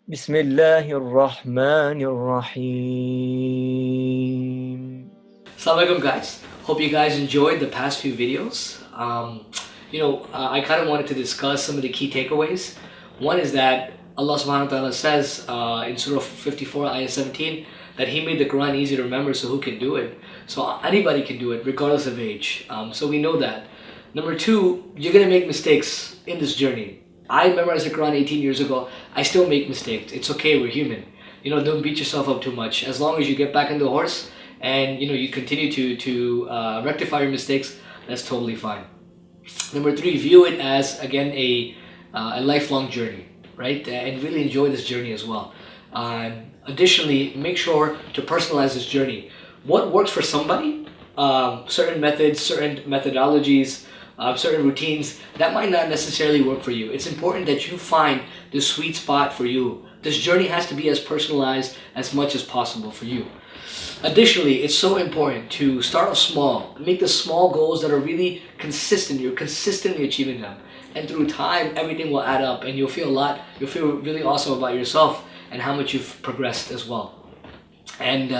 Bismillahirrahmanirrahim. Assalamu alaikum guys. Hope you guys enjoyed the past few videos. I kind of wanted to discuss some of the key takeaways. One is that Allah subhanahu wa ta'ala says in Surah 54 ayah 17 that He made the Quran easy to remember, so who can do it? So anybody can do it regardless of age. So we know that. Number two, you're going to make mistakes in this journey. I memorized the Quran 18 years ago. I still make mistakes. It's okay, we're human. Don't beat yourself up too much. As long as you get back on the horse and you continue to rectify your mistakes, that's totally fine. Number three, view it as again a lifelong journey, right? And really enjoy this journey as well. Additionally, make sure to personalize this journey. What works for somebody, certain methods, certain methodologies, certain routines, that might not necessarily work for you. It's important that you find the sweet spot for you. This journey has to be as personalized as much as possible for you. Additionally, it's so important to start off small. Make the small goals that are really consistent. You're consistently achieving them. And through time, everything will add up and you'll feel really awesome about yourself and how much you've progressed as well. And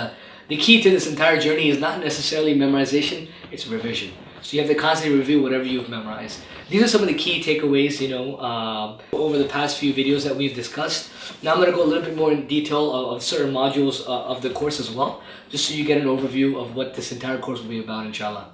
the key to this entire journey is not necessarily memorization, it's revision. So you have to constantly review whatever you've memorized. These are some of the key takeaways, over the past few videos that we've discussed. Now I'm going to go a little bit more in detail of certain modules of the course as well, just so you get an overview of what this entire course will be about, inshallah.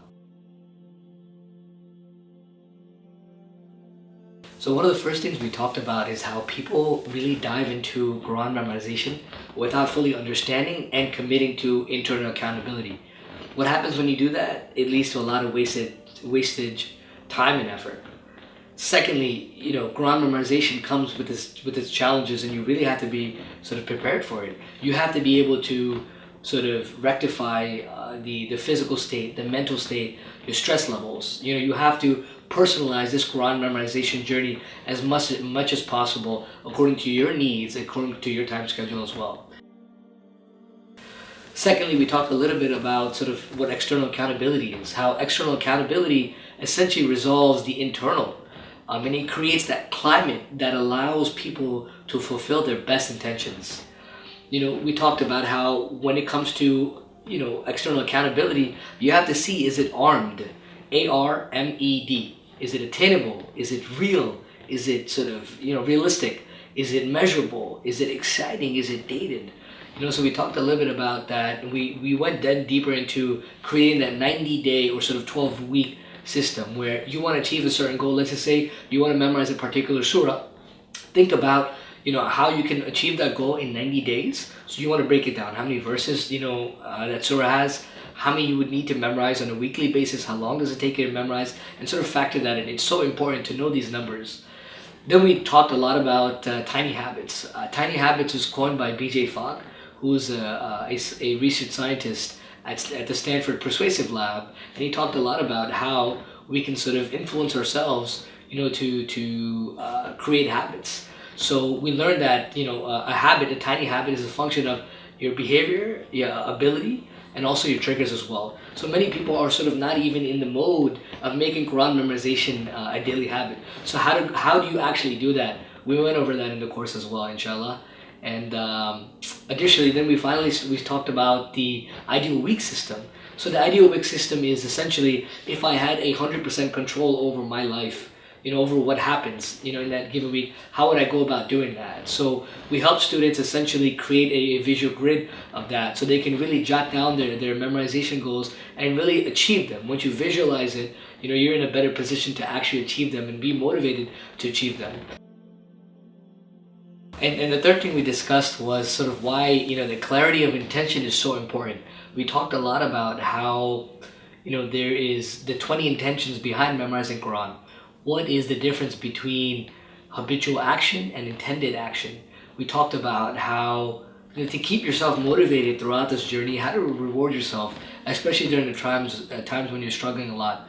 So one of the first things we talked about is how people really dive into Quran memorization without fully understanding and committing to internal accountability. What happens when you do that? It leads to a lot of wastage time and effort. Secondly, Quran memorization comes with its challenges, and you really have to be sort of prepared for it. You have to be able to sort of rectify the physical state, the mental state, your stress levels. You have to personalize this Quran memorization journey as much as possible according to your needs, according to your time schedule as well. Secondly, we talked a little bit about sort of what external accountability is, how external accountability essentially resolves the internal. And it creates that climate that allows people to fulfill their best intentions. We talked about how when it comes to, external accountability, you have to see, is it armed? A-R-M-E-D. Is it attainable? Is it real? Is it sort of, realistic? Is it measurable? Is it exciting? Is it dated? So we talked a little bit about that, and we went then deeper into creating that 90-day or sort of 12-week system where you want to achieve a certain goal. Let's just say you want to memorize a particular surah. Think about, how you can achieve that goal in 90 days. So you want to break it down. How many verses, that surah has, how many you would need to memorize on a weekly basis, how long does it take you to memorize, and sort of factor that in. It's so important to know these numbers. Then we talked a lot about tiny habits. Tiny habits was coined by B.J. Fogg, who's a research scientist at the Stanford Persuasive Lab, and he talked a lot about how we can sort of influence ourselves, to create habits. So we learned that a tiny habit, is a function of your behavior, your ability, and also your triggers as well. So many people are sort of not even in the mode of making Quran memorization a daily habit. So how do you actually do that? We went over that in the course as well, inshallah. And additionally, then we talked about the ideal week system. So the ideal week system is essentially if I had 100% control over my life, over what happens, in that given week, how would I go about doing that? So we help students essentially create a visual grid of that so they can really jot down their memorization goals and really achieve them. Once you visualize it, you're in a better position to actually achieve them and be motivated to achieve them. And the third thing we discussed was sort of why, the clarity of intention is so important. We talked a lot about how, there is the 20 intentions behind memorizing Quran. What is the difference between habitual action and intended action? We talked about how, to keep yourself motivated throughout this journey, how to reward yourself, especially during the times when you're struggling a lot.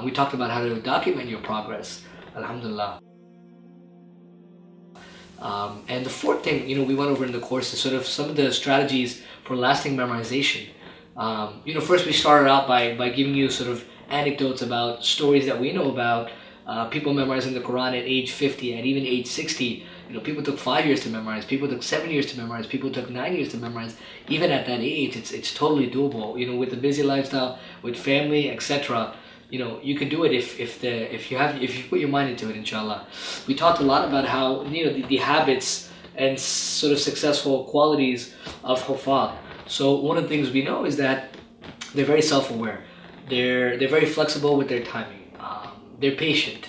We talked about how to document your progress. Alhamdulillah. And the fourth thing, we went over in the course is sort of some of the strategies for lasting memorization. First we started out by giving you sort of anecdotes about stories that we know about, people memorizing the Quran at age 50, at even age 60, People took 5 years to memorize, people took 7 years to memorize, people took 9 years to memorize. Even at that age, it's totally doable. With the busy lifestyle, with family, etc. You can do it if you put your mind into it, inshallah. We talked a lot about how the habits and sort of successful qualities of Hufad. So one of the things we know is that they're very self-aware. They're very flexible with their timing. They're patient.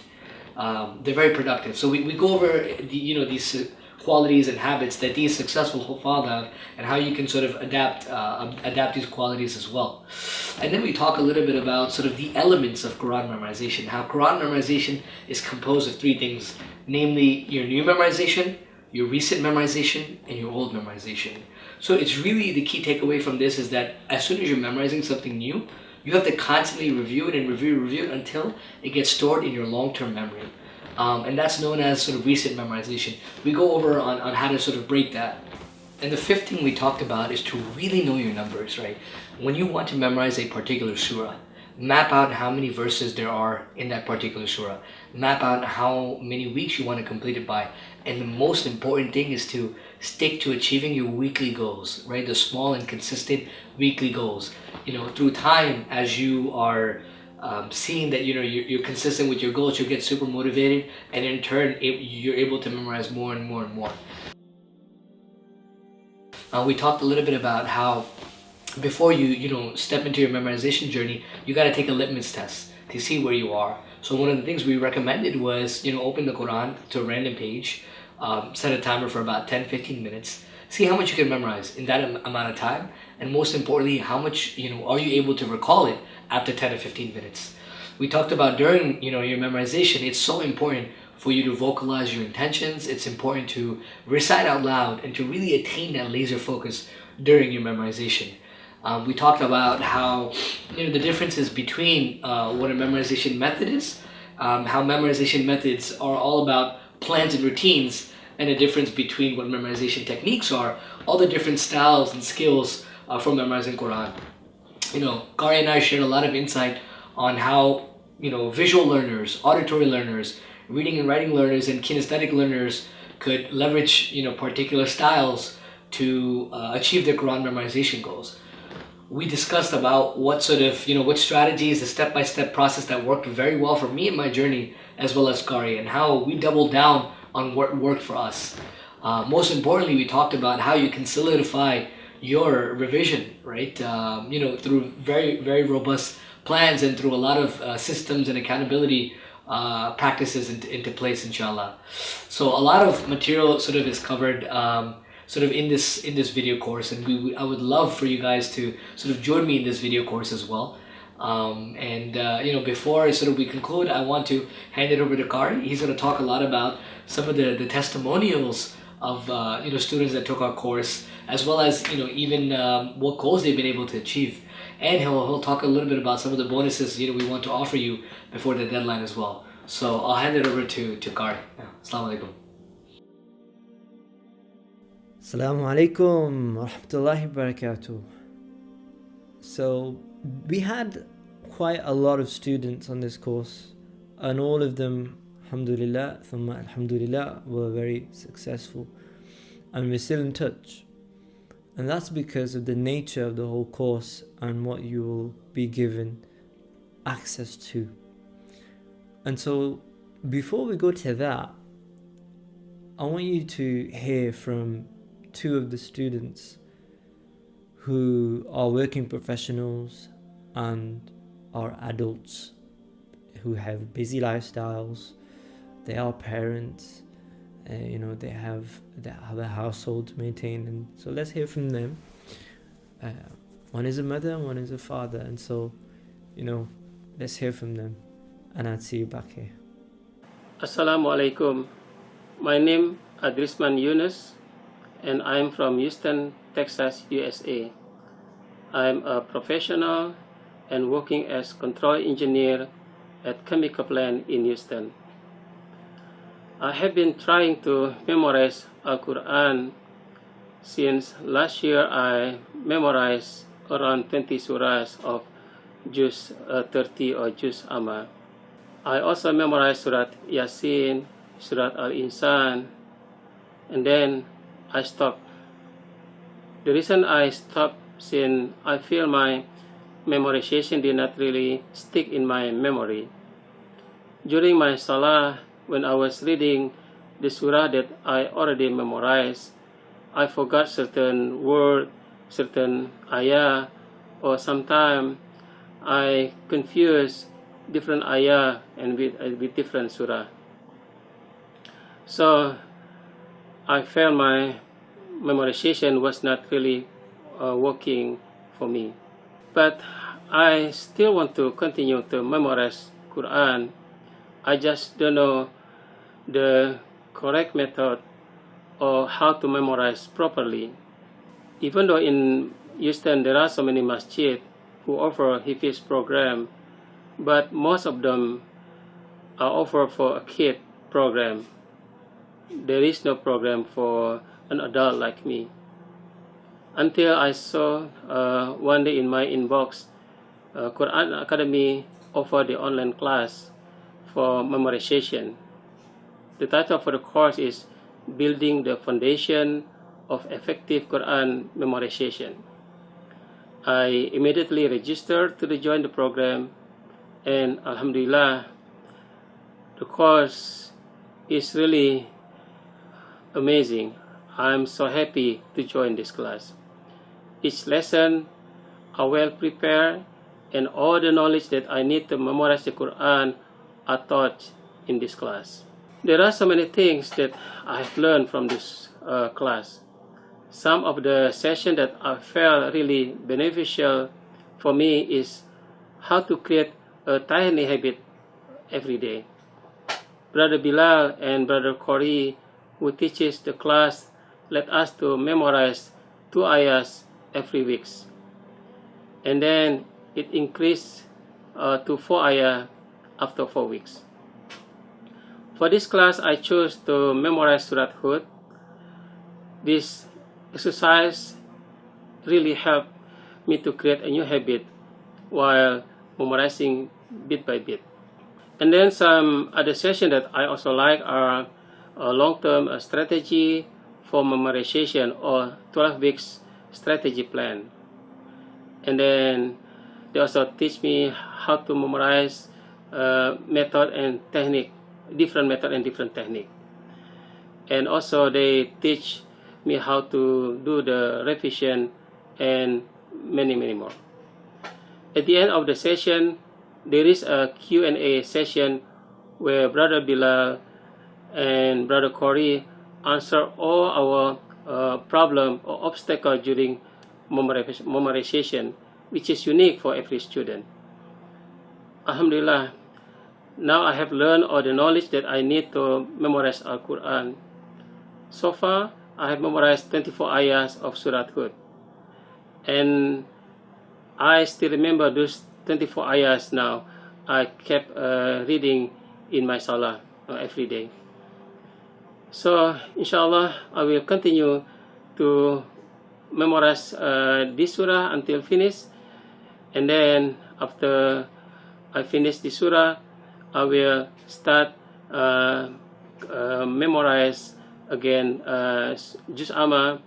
They're very productive. So we go over these qualities and habits that these successful Hufad have, and how you can sort of adapt these qualities as well. And then we talk a little bit about sort of the elements of Quran memorization. How Quran memorization is composed of three things, namely your new memorization, your recent memorization, and your old memorization. So it's really the key takeaway from this is that as soon as you're memorizing something new, you have to constantly review it and review it until it gets stored in your long-term memory. And that's known as sort of recent memorization. We go over on how to sort of break that. And the fifth thing we talked about is to really know your numbers, right? When you want to memorize a particular surah, map out how many verses there are in that particular surah. Map out how many weeks you want to complete it by. And the most important thing is to stick to achieving your weekly goals, right? The small and consistent weekly goals. Through time, as you are seeing that you're consistent with your goals, you get super motivated, and in turn you're able to memorize more and more and more. We talked a little bit about how before you step into your memorization journey, you got to take a litmus test to see where you are. So one of the things we recommended was open the Quran to a random page, set a timer for about 10-15 minutes, see how much you can memorize in that amount of time, and most importantly, how much are you able to recall it after 10 or 15 minutes. We talked about during your memorization, it's so important for you to vocalize your intentions. It's important to recite out loud and to really attain that laser focus during your memorization. We talked about how the differences between what a memorization method is, how memorization methods are all about plans and routines, and the difference between what memorization techniques are, all the different styles and skills for memorizing Quran. Qari and I shared a lot of insight on how visual learners, auditory learners, reading and writing learners, and kinesthetic learners could leverage particular styles to achieve their Quran memorization goals. We discussed about what sort of what strategies, the step-by-step process that worked very well for me in my journey, as well as Qari, and how we doubled down on what worked for us. Most importantly, we talked about how you can solidify your revision, right? Through very, very robust plans and through a lot of systems and accountability practices into place, inshallah. So a lot of material sort of is covered sort of in this video course, and I would love for you guys to sort of join me in this video course as well. Before sort of we conclude, I want to hand it over to Qari. He's going to talk a lot about some of the testimonials of students that took our course, as well as even what goals they've been able to achieve, and he'll talk a little bit about some of the bonuses we want to offer you before the deadline as well. So I'll hand it over to Qari. Assalamu alaikum. Assalamu alaikum wa rahmatullahi wa barakatuh. So we had quite a lot of students on this course, and all of them, alhamdulillah, thumma alhamdulillah, were very successful, and we're still in touch. And that's because of the nature of the whole course and what you will be given access to. And so before we go to that, I want you to hear from two of the students who are working professionals and are adults who have busy lifestyles. They are parents, they have a household to maintain, and so let's hear from them. One is a mother and one is a father, and so let's hear from them, and I'll see you back here. Assalamu alaikum. My name is Adrisman Yunus, and I'm from Houston, Texas, USA. I'm a professional and working as control engineer at chemical plant in Houston. I have been trying to memorize Al-Quran since last year. I memorized around 20 surahs of Juz 30 or Juz Amma. I also memorized Surat Yasin, Surat Al-Insan, and then I stopped. The reason I stopped since I feel my memorization did not really stick in my memory. During my salah, when I was reading the surah that I already memorized, I forgot certain word, certain ayah, or sometimes I confuse different ayah and with different surah. So I felt my memorization was not really working for me. But I still want to continue to memorize Quran. I just don't know the correct method or how to memorize properly. Even though in Houston there are so many masjid who offer Hifz program, but most of them are offered for a kid program. There is no program for an adult like me. Until I saw one day in my inbox, Quran Academy offered the online class for memorization. The title for the course is Building the Foundation of Effective Quran Memorization. I immediately registered to join the program, and Alhamdulillah, the course is really amazing. I'm so happy to join this class. Each lesson are well prepared, and all the knowledge that I need to memorize the Quran are taught in this class. There are so many things that I have learned from this class. Some of the sessions that I felt really beneficial for me is how to create a tiny habit every day. Brother Bilal and Brother Corey, who teaches the class, let us to memorize 2 ayahs every week. And then it increased to 4 ayah after 4 weeks. For this class, I chose to memorize Surat Hud. This exercise really helped me to create a new habit while memorizing bit by bit. And then some other sessions that I also like are a long-term strategy for memorization or 12 weeks strategy plan. And then they also teach me how to memorize method and technique, different method and different technique. And also they teach me how to do the revision and many more. At the end of the session, there is a Q&A session where Brother Bilal and Brother Corey answer all our problem or obstacle during memorization, which is unique for every student. Alhamdulillah, now I have learned all the knowledge that I need to memorize Al-Quran. So far, I have memorized 24 ayahs of Surat Hud. And I still remember those 24 ayahs now. I kept reading in my salah every day. So, inshallah, I will continue to memorize this surah until finish. And then, after I finish this surah, I will start memorize again Juz Amma,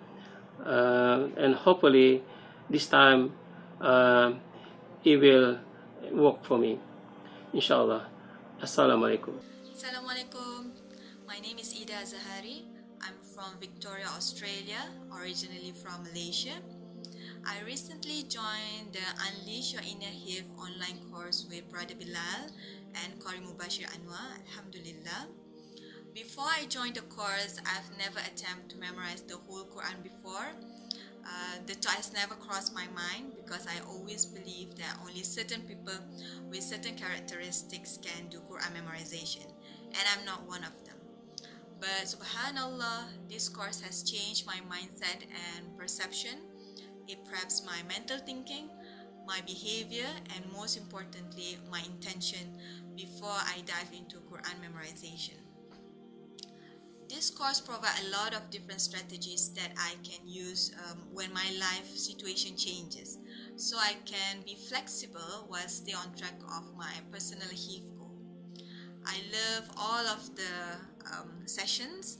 and hopefully this time it will work for me, inshallah. Assalamualaikum. Assalamualaikum. My name is Ida Zahari. I'm from Victoria, Australia, originally from Malaysia. I recently joined the Unleash Your Inner Hifdh online course with Brother Bilal and Qari Mubashir Anwar, Alhamdulillah. Before I joined the course, I've never attempted to memorize the whole Quran before. The choice never crossed my mind because I always believed that only certain people with certain characteristics can do Quran memorization, and I'm not one of them. But subhanallah, this course has changed my mindset and perception. It preps my mental thinking, my behavior, and most importantly, my intention before I dive into Quran memorization. This course provides a lot of different strategies that I can use when my life situation changes, so I can be flexible while stay on track of my personal Hifdh goal. I love all of the sessions.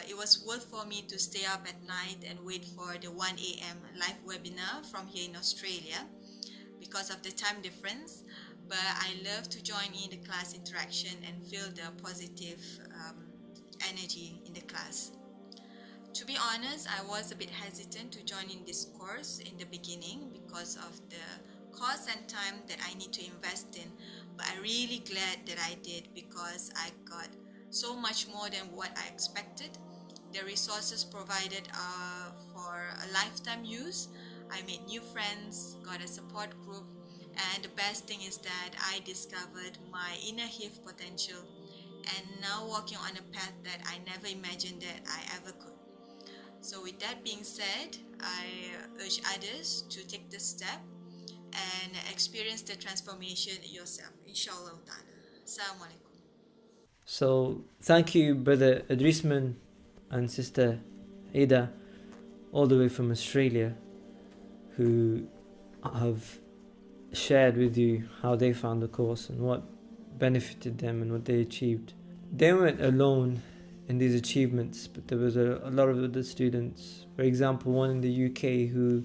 It was worth for me to stay up at night and wait for the 1 a.m. live webinar from here in Australia because of the time difference. But I love to join in the class interaction and feel the positive energy in the class. To be honest, I was a bit hesitant to join in this course in the beginning because of the cost and time that I need to invest in. But I'm really glad that I did because I got so much more than what I expected. The resources provided are for a lifetime use. I made new friends, got a support group, and the best thing is that I discovered my inner Hifdh potential and now walking on a path that I never imagined that I ever could. So with that being said, I urge others to take this step and experience the transformation yourself, inshallah ta'ala. Assalamu alaikum. So thank you, Brother Adrisman and Sister Ada, all the way from Australia, who have shared with you how they found the course and what benefited them and what they achieved. They weren't alone in these achievements, but there was a lot of other students, for example one in the UK who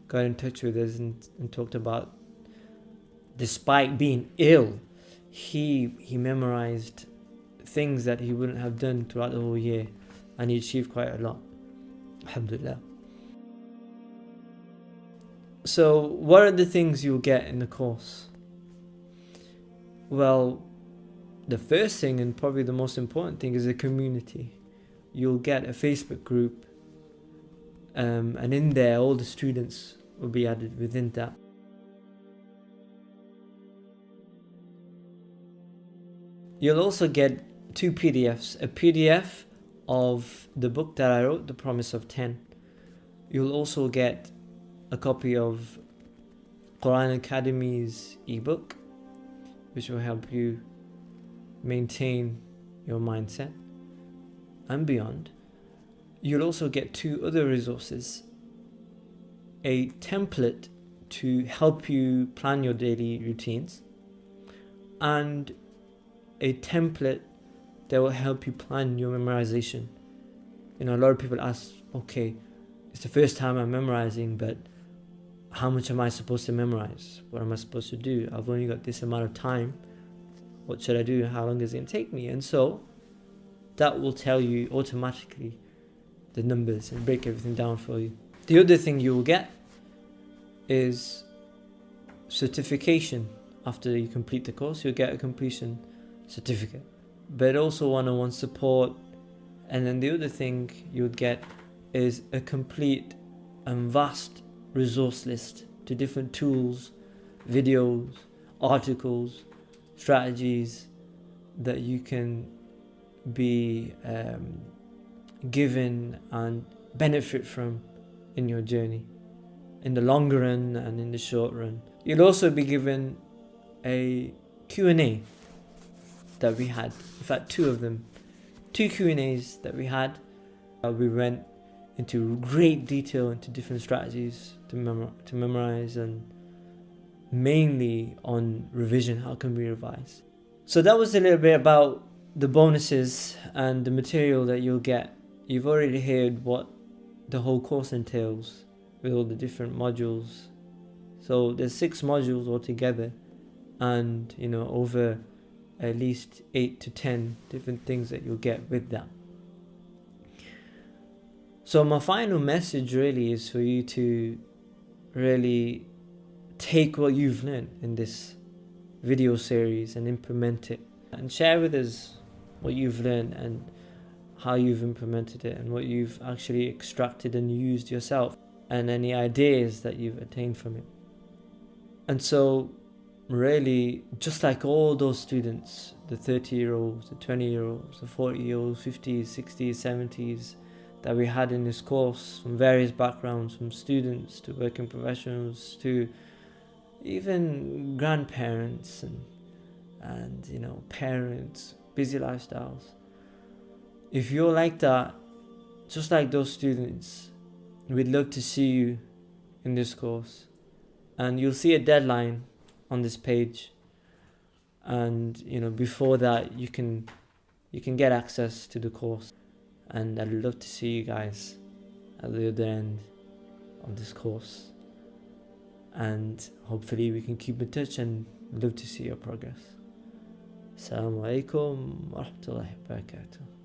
got in touch with us and talked about, despite being ill, he memorized things that he wouldn't have done throughout the whole year, and he achieved quite a lot, alhamdulillah. So what are the things you'll get in the course? Well, the first thing, and probably the most important thing, is a community. You'll get a Facebook group, and in there all the students will be added within that. You'll also get 2 PDFs, a PDF of the book that I wrote, The Promise of 10. You'll also get a copy of Quran Academy's ebook, which will help you maintain your mindset and beyond. You'll also get 2 other resources, a template to help you plan your daily routines and a template that will help you plan your memorization. A lot of people ask, okay, it's the first time I'm memorizing, but how much am I supposed to memorize? What am I supposed to do? I've only got this amount of time. What should I do? How long is it going to take me? And so that will tell you automatically the numbers and break everything down for you. The other thing you will get is certification. After you complete the course, you'll get a completion certificate, but also one-on-one support. And then the other thing you would get is a complete and vast resource list to different tools, videos, articles, strategies that you can be given and benefit from in your journey, in the long run and in the short run. You'll also be given a Q&A that we had, in fact 2 of them, 2 Q&As that we had. We went into great detail into different strategies to memorize, and mainly on revision. How can we revise? So that was a little bit about the bonuses and the material that you'll get. You've already heard what the whole course entails with all the different modules. So there's 6 modules altogether, and over at least 8 to 10 different things that you'll get with that. So my final message really is for you to really take what you've learned in this video series and implement it, and share with us what you've learned and how you've implemented it and what you've actually extracted and used yourself, and any ideas that you've attained from it. And so really, just like all those students, the 30-year-olds, the 20-year-olds, the 40-year-olds, 50s, 60s, 70s that we had in this course, from various backgrounds, from students to working professionals to even grandparents and parents, busy lifestyles. If you're like that, just like those students, we'd love to see you in this course. And you'll see a deadline on this page, and before that you can get access to the course. and I'd love to see you guys at the other end of this course, and hopefully we can keep in touch and love to see your progress. Assalamu alaikum wa rahmatullahi wa barakatuh.